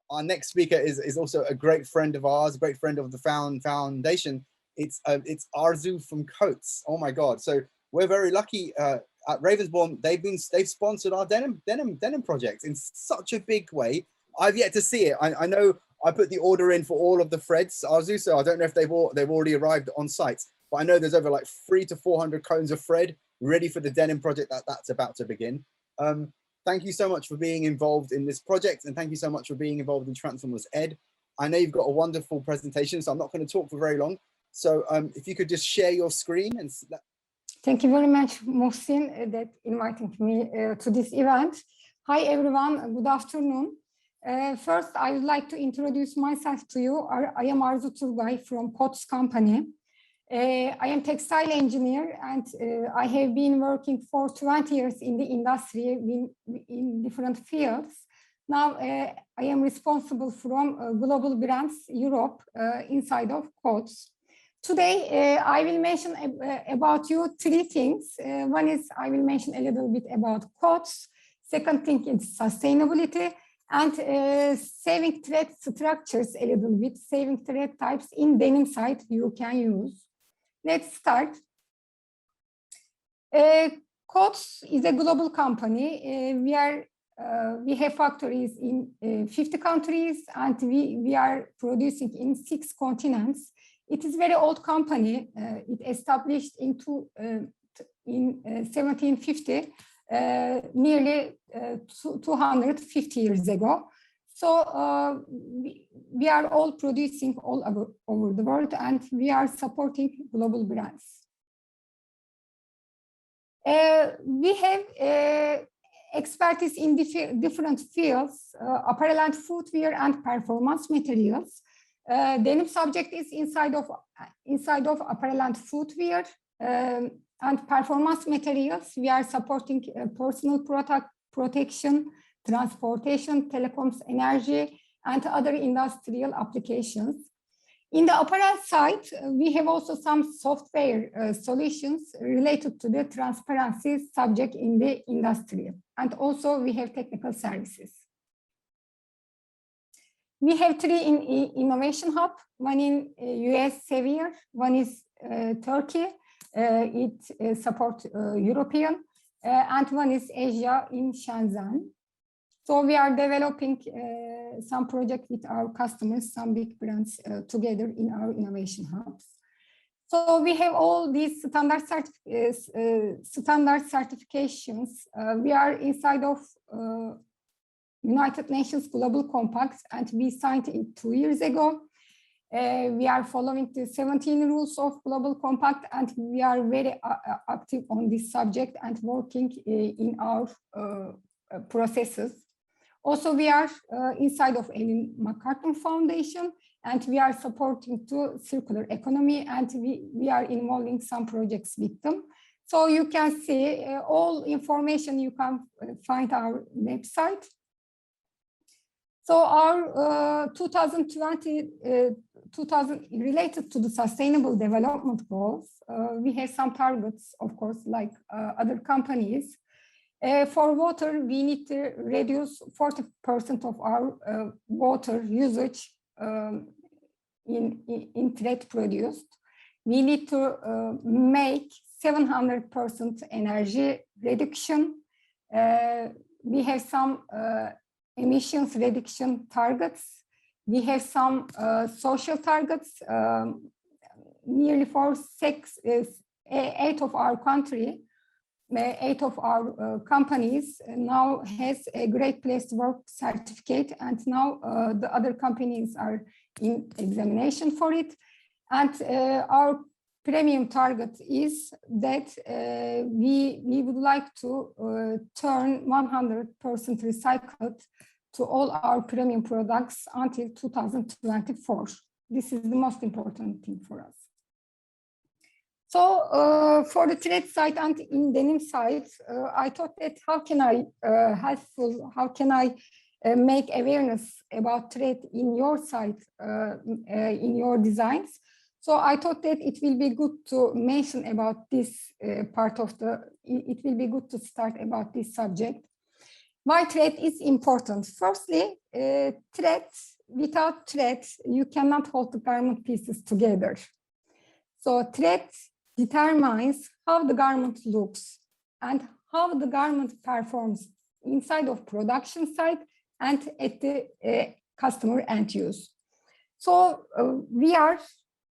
our next speaker is also a great friend of ours, a great friend of the foundation. It's Arzu from Coats. Oh my God! So we're very lucky at Ravensbourne. They've sponsored our denim project in such a big way. I've yet to see it. I know I put the order in for all of the threads, Arzu, so I don't know if they've already arrived on site, but I know there's over like 300 to 400 cones of thread ready for the denim project that's about to begin. Thank you so much for being involved in this project, and thank you so much for being involved in Transformers Ed. I know you've got a wonderful presentation, so I'm not going to talk for very long. So if you could just share your screen and. Thank you very much, Mohsin, that inviting me to this event. Hi, everyone. Good afternoon. First, I would like to introduce myself to you. I am Arzu TURGAY from Coats company. I am textile engineer, and I have been working for 20 years in the industry in different fields. Now, I am responsible from global brands Europe inside of Coats. Today, I will mention about you three things. One is I will mention a little bit about Coats. Second thing is sustainability, and saving thread structures a little bit, saving thread types in denim side you can use. Let's start. Coats is a global company. We have factories in 50 countries, and we are producing in 6 continents. It is a very old company. It established in 1750, nearly 250 years ago. So we are all producing all over the world, and we are supporting global brands. We have expertise in different fields, apparel and footwear and performance materials. Denim subject is inside of apparel and footwear, and performance materials. We are supporting personal protection, transportation, telecoms, energy, and other industrial applications. In the apparel side, we have also some software solutions related to the transparency subject in the industry, and also we have technical services. We have 3 in innovation hub, one in US Sevier, one is Turkey, it supports European, and one is Asia in Shenzhen. So we are developing some project with our customers, some big brands together in our innovation hubs. So we have all these standard certifications. We are inside of United Nations Global Compact, and we signed it 2 years ago. We are following the 17 rules of Global Compact, and we are very active on this subject and working in our processes. Also, we are inside of Ellen MacArthur Foundation, and we are supporting to circular economy, and we are involving some projects with them. So you can see all information you can find our website. So our 2020, related to the sustainable development goals, we have some targets, of course, like other companies. For water, we need to reduce 40% of our water usage in thread produced. We need to make 700% energy reduction. We have some emissions reduction targets. We have some social targets. Nearly for 8 of our country, 8 of our companies now has a Great Place to Work certificate, and now the other companies are in examination for it. And our premium target is that we would like to turn 100% recycled to all our premium products until 2024. This is the most important thing for us. So for the thread side and in denim side, I thought that how can I how can I make awareness about thread in your site, in your designs? So I thought that it will be good to mention about this part of it will be good to start about this subject. Why thread is important? Firstly, without thread, you cannot hold the garment pieces together. So thread determines how the garment looks and how the garment performs inside of production site and at the customer end use. So we are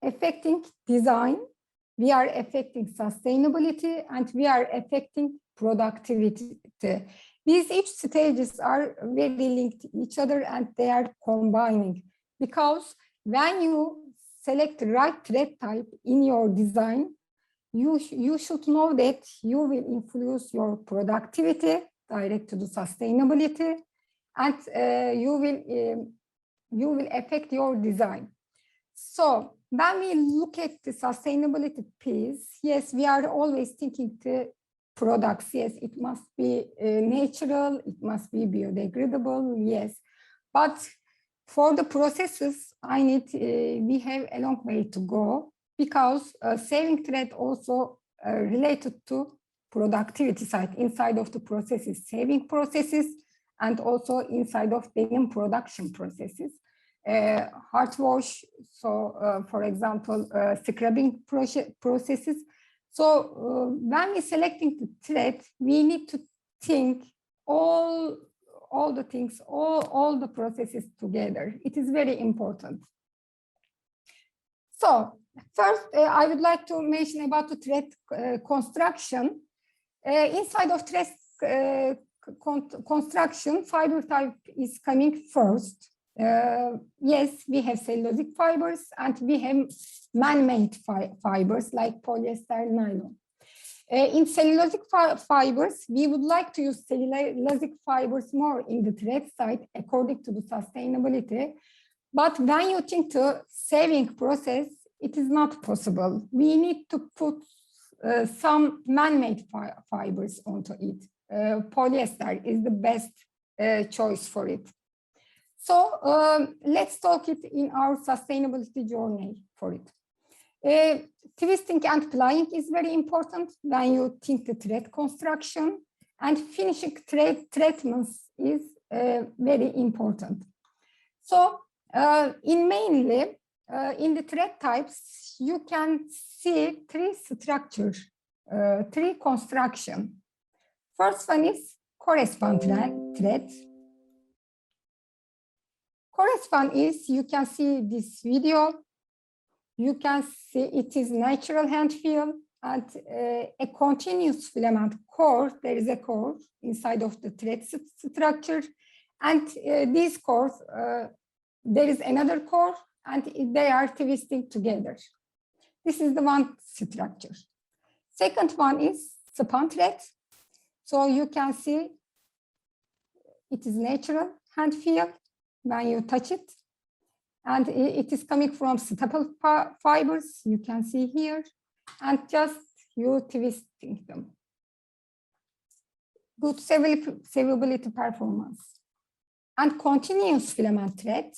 affecting design, we are affecting sustainability, and we are affecting productivity. These each stages are very linked to each other and they are combining, because when you select the right thread type in your design, you should know that you will influence your productivity direct to the sustainability, and you will affect your design. So when we look at the sustainability piece, yes, we are always thinking the products, yes, it must be natural, it must be biodegradable, yes. But for the processes, we have a long way to go, because saving thread also related to productivity side inside of the processes, saving processes, and also inside of denim production processes. Hard wash, so for example, scrubbing processes. So when we're selecting the thread, we need to think all the things, all the processes together. It is very important. So first, I would like to mention about the thread construction. Inside of thread construction, fiber type is coming first. Yes, we have cellulosic fibers and we have man-made fibers like polyester, nylon. In cellulosic fibers, we would like to use cellulosic fibers more in the thread side according to the sustainability. But when you think the saving process, it is not possible. We need to put some man-made fibers onto it. Polyester is the best choice for it. So let's talk it in our sustainability journey for it. Twisting and plying is very important when you think the thread construction, and finishing treatments is very important. So in the thread types, you can see three structures, three construction. First one is correspond thread. Correspond is, you can see this video, you can see it is natural hand feel and a continuous filament core. There is a core inside of the thread structure, and these cores, there is another core and they are twisting together. This is the one structure. Second one is spun thread. So you can see it is natural hand feel when you touch it, and it is coming from staple fibers, you can see here, and just you twisting them. Good savability performance. And continuous filament thread,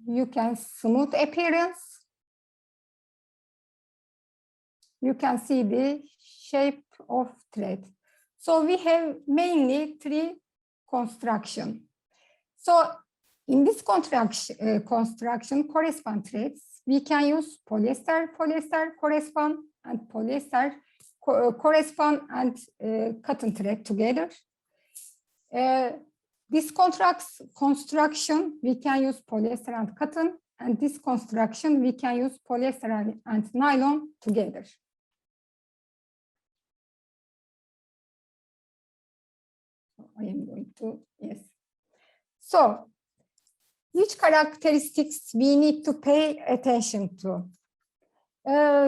you can smooth appearance, you can see the shape of thread. So we have mainly three construction. So in this construction correspond threads, we can use polyester correspond, and polyester correspond and cotton thread together. This construction, we can use polyester and cotton, and this construction, we can use polyester and nylon together. I am going to, yes. So, which characteristics we need to pay attention to?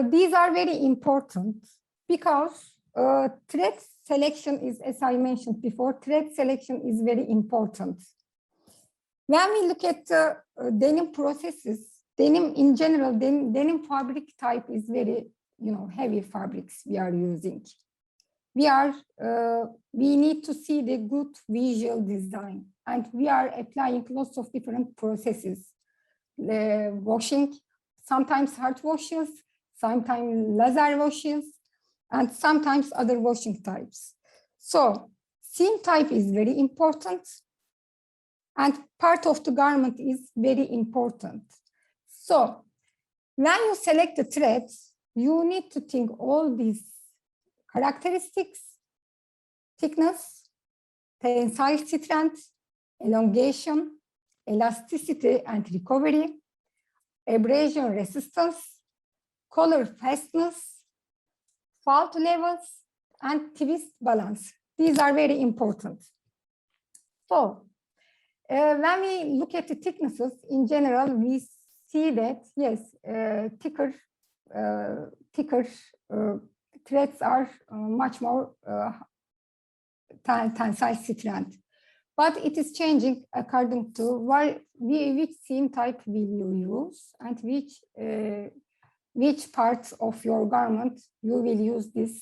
These are very important because thread selection is, as I mentioned before, thread selection is very important. When we look at denim processes, denim in general, denim fabric type is very, heavy fabrics we are using. We need to see the good visual design, and we are applying lots of different processes. Washing, sometimes hard washes, sometimes laser washes, and sometimes other washing types. So seam type is very important, and part of the garment is very important. So when you select the threads, you need to think all these characteristics: thickness, tensile strength, elongation, elasticity and recovery, abrasion resistance, color fastness, fault levels, and twist balance. These are very important. So when we look at the thicknesses, in general, we see that, yes, thicker threads are much more tensile strength. But it is changing according to which seam type will you use and which parts of your garment you will use this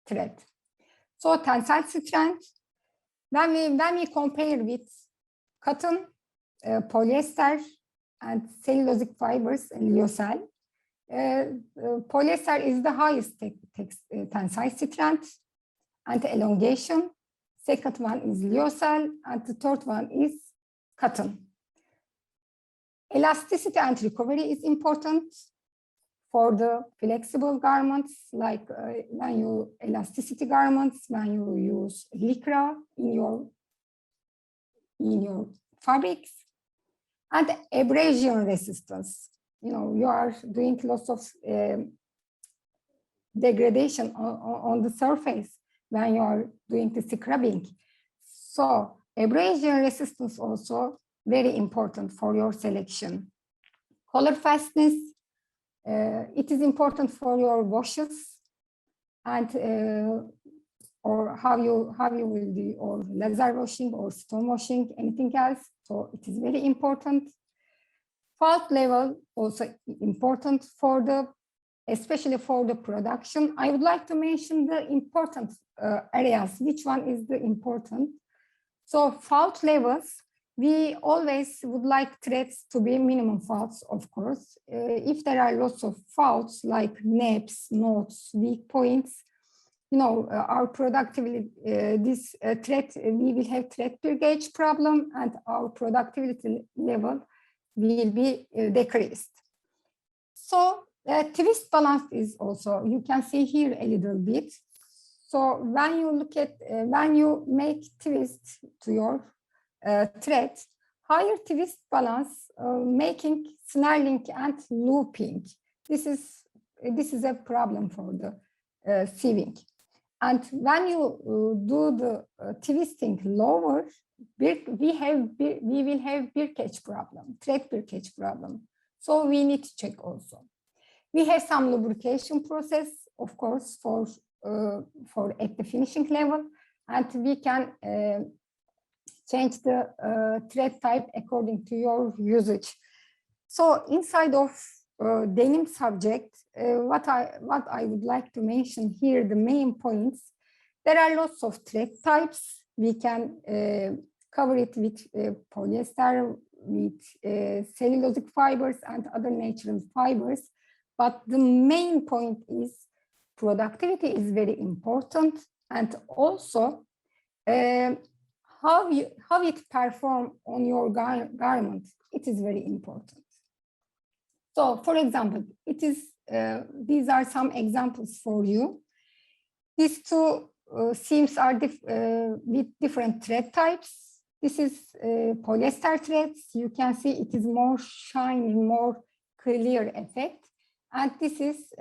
thread. So tensile strength, when we compare with cotton, polyester, and cellulosic fibers, lyocell, polyester is the highest tensile strength and elongation. Second one is lyocell, and the third one is cotton. Elasticity and recovery is important for the flexible garments, like when you elasticity garments, when you use LYCRA in your fabrics, and abrasion resistance. You know, you are doing lots of degradation on the surface when you are doing the scrubbing. So abrasion resistance also very important for your selection. Color fastness, it is important for your washes and or how you will do, or laser washing or stone washing, anything else. So it is very important. Fault level also important for the, especially for the production. I would like to mention the important areas. Which one is the important? So fault levels, we always would like threads to be minimum faults, of course. If there are lots of faults like naps, knots, weak points, you know, our productivity, this thread, we will have thread per gauge problem, and our productivity level will be decreased. So twist balance is also, you can see here a little bit. So when you look at, when you make twist to your thread, higher twist balance, making snarling and looping. This is a problem for the sewing. And when you do the twisting lower, we will have birkage problem, thread birkage problem. So we need to check also. We have some lubrication process, of course, for at the finishing level, and we can change the thread type according to your usage. So inside of denim subject, what I would like to mention here, the main points, there are lots of thread types. We can cover it with polyester, with cellulosic fibers and other natural fibers. But the main point is productivity is very important, and also how it performs on your garment, it is very important. So, for example, it is these are some examples for you. These two seams are with different thread types. This is polyester threads. You can see it is more shiny, more clear effect. And this is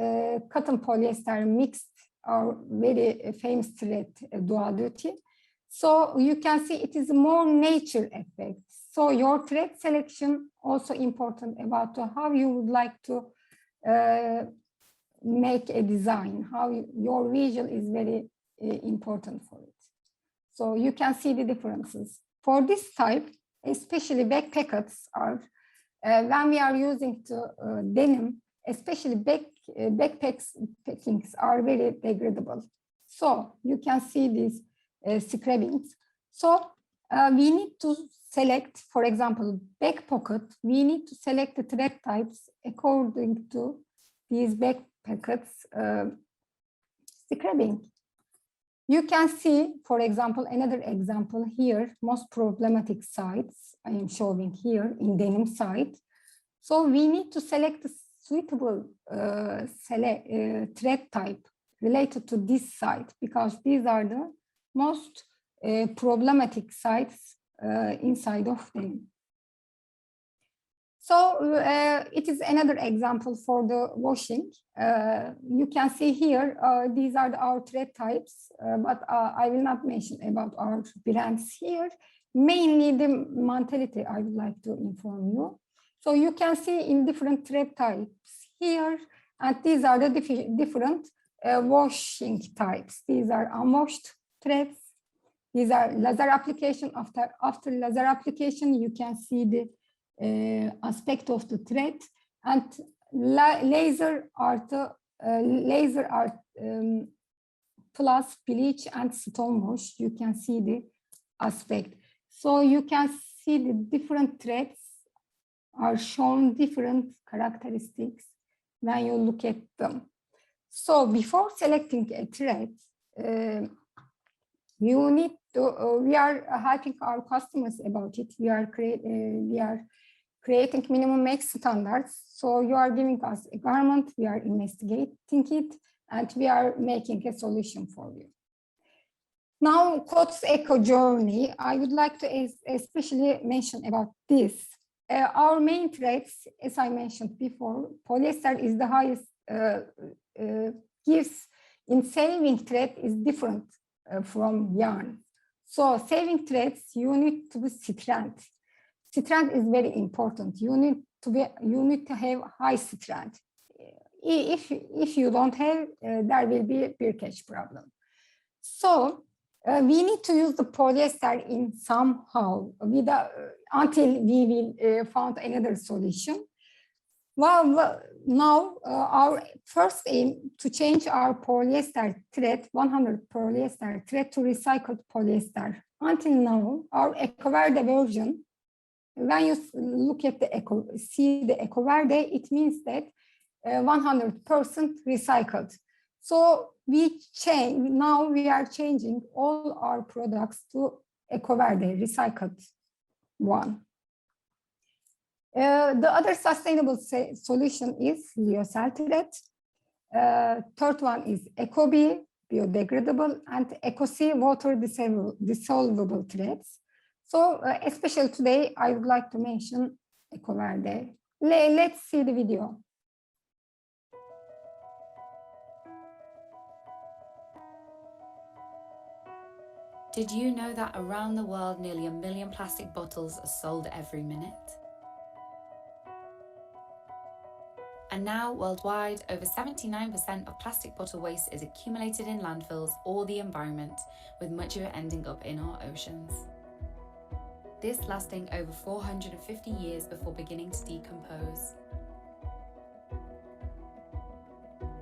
cotton polyester mixed, our very famous thread, Doherty. So you can see it is more nature effect. So your thread selection also important about how you would like to make a design, how your vision is very important for it. So you can see the differences. For this type, especially back pockets are, when we are using the denim, especially backpackings are very degradable. So you can see these scrappings. So we need to select, for example, back pocket, we need to select the thread types according to these back pockets scrapping. You can see, for example, another example here, most problematic sites I am showing here in denim site. So we need to select the suitable thread type related to this site, because these are the most problematic sites inside of denim. So it is another example for the washing. You can see here, these are our thread types, but I will not mention about our brands here. Mainly the mentality I would like to inform you. So you can see in different thread types here, and these are the different washing types. These are unwashed threads. These are laser application. After laser application, you can see the aspect of the thread, and laser art plus bleach and stone wash. You can see the aspect. So you can see the different threads are shown different characteristics when you look at them. So before selecting a thread, you need to, we are helping our customers about it. We are creating minimum make standards. So you are giving us a garment, we are investigating it, and we are making a solution for you. Now, COTS Eco Journey, I would like to especially mention about this. Our main threads, as I mentioned before, polyester is the highest, gives in saving thread is different from yarn. So saving threads, you need to be strength. Strength is very important. You need to have high strength. If you don't have, there will be a breakage problem. So we need to use the polyester in somehow until we will find another solution. Well, now our first aim to change our polyester thread, 100 polyester thread to recycled polyester. Until now, our EcoVerde version, when you look at the see the EcoVerde, it means that 100% recycled. So now we are changing all our products to EcoVerde, recycled one. The other sustainable solution is lyocell thread. Third one is EcoB, biodegradable, and EcoC, water dissolvable threads. So especially today, I would like to mention EcoVerde. Let's see the video. Did you know that around the world, nearly 1 million plastic bottles are sold every minute? And now, worldwide, over 79% of plastic bottle waste is accumulated in landfills or the environment, with much of it ending up in our oceans. This lasting over 450 years before beginning to decompose.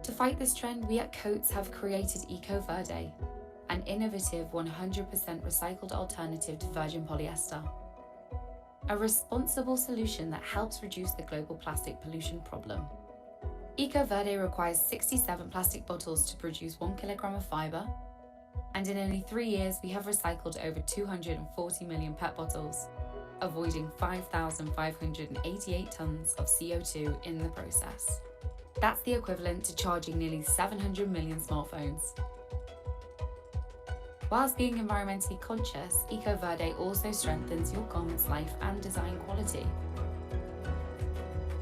To fight this trend, we at Coats have created EcoVerde, an innovative 100% recycled alternative to virgin polyester. A responsible solution that helps reduce the global plastic pollution problem. EcoVerde requires 67 plastic bottles to produce 1 kilogram of fiber, and in only 3 years we have recycled over 240 million PET bottles, avoiding 5,588 tons of CO2 in the process. That's the equivalent to charging nearly 700 million smartphones. Whilst being environmentally conscious, EcoVerde also strengthens your garment's life and design quality.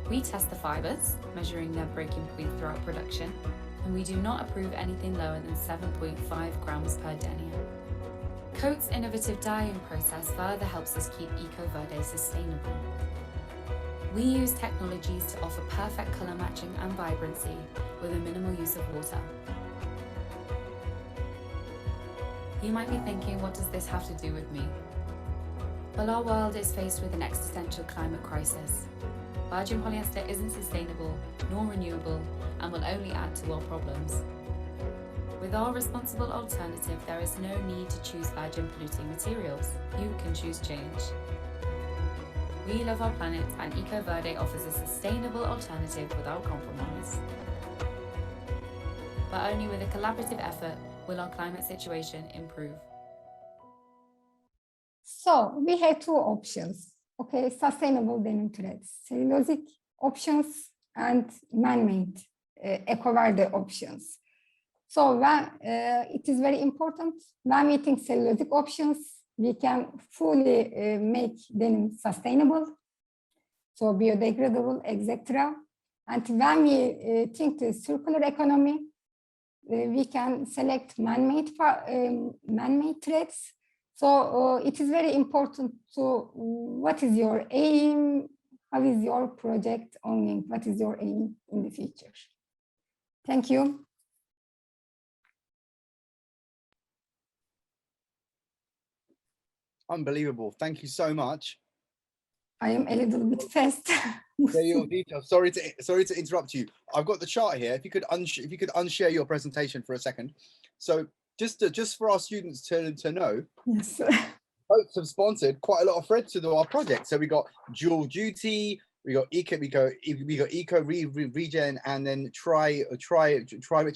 We test the fibres, measuring their breaking point throughout production, and we do not approve anything lower than 7.5 grams per denier. Coats' innovative dyeing process further helps us keep EcoVerde sustainable. We use technologies to offer perfect colour matching and vibrancy with a minimal use of water. You might be thinking, what does this have to do with me? Well, our world is faced with an existential climate crisis. Virgin polyester isn't sustainable nor renewable and will only add to our problems. With our responsible alternative, there is no need to choose virgin polluting materials. You can choose change. We love our planet, and EcoVerde offers a sustainable alternative without compromise. But only with a collaborative effort, will our climate situation improve? So we have two options. Okay, sustainable denim threads, cellulosic options and man-made eco-verde options. So when, it is very important when we think cellulosic options, we can fully make denim sustainable, so biodegradable, etc. And when we think the circular economy, we can select man-made threads. So it is very important to what is your aim, how is your project ongoing, what is your aim in the future. Thank you. Unbelievable. Thank you so much. I am a little bit fast. There your details. Sorry to interrupt you. I've got the chart here. If you could unshare your presentation for a second. So just for our students to know, Yes. Coats have sponsored quite a lot of threads to our project. So we got Dual Duty, we got Eco Regen, and then Try with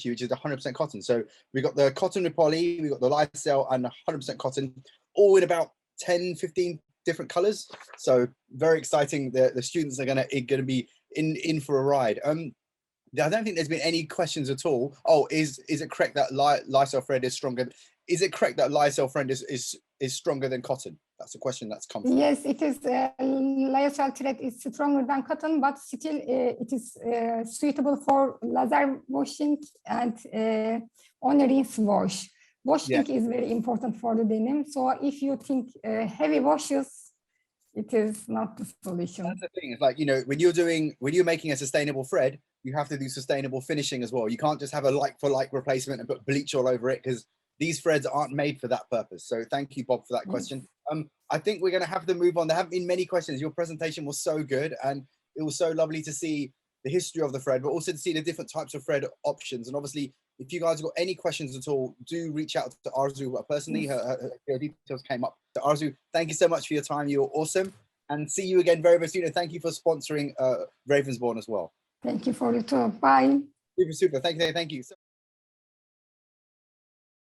You, which is 100% cotton. So we got the cotton with poly, we got the Lycel and 100% cotton, all in about 10, 15 different colors. So very exciting. The students are gonna be in for a ride. I don't think there's been any questions at all. Oh, is it correct that Lycel thread is stronger? Is it correct that Lycel thread is stronger than cotton? That's a question that's come from. Yes, it is. Lyocell thread is stronger than cotton, but still it is suitable for laser washing and on rinse wash. Washing is very important for the denim. So if you think heavy washes, it is not the solution. That's the thing. It's like, you know, when you're making a sustainable thread, you have to do sustainable finishing as well. You can't just have a like for like replacement and put bleach all over it, because these threads aren't made for that purpose. So thank you, Bob, for that question. I think we're going to have to move on. There haven't been many questions. Your presentation was so good, and it was so lovely to see the history of the thread, but also to see the different types of thread options. And obviously, if you guys have got any questions at all, do reach out to Arzu personally. Her details came up. So Arzu, thank you so much for your time. You're awesome. And see you again very, very soon. And thank you for sponsoring Ravensbourne as well. Thank you for your talk. Bye. Super, super. Thank you.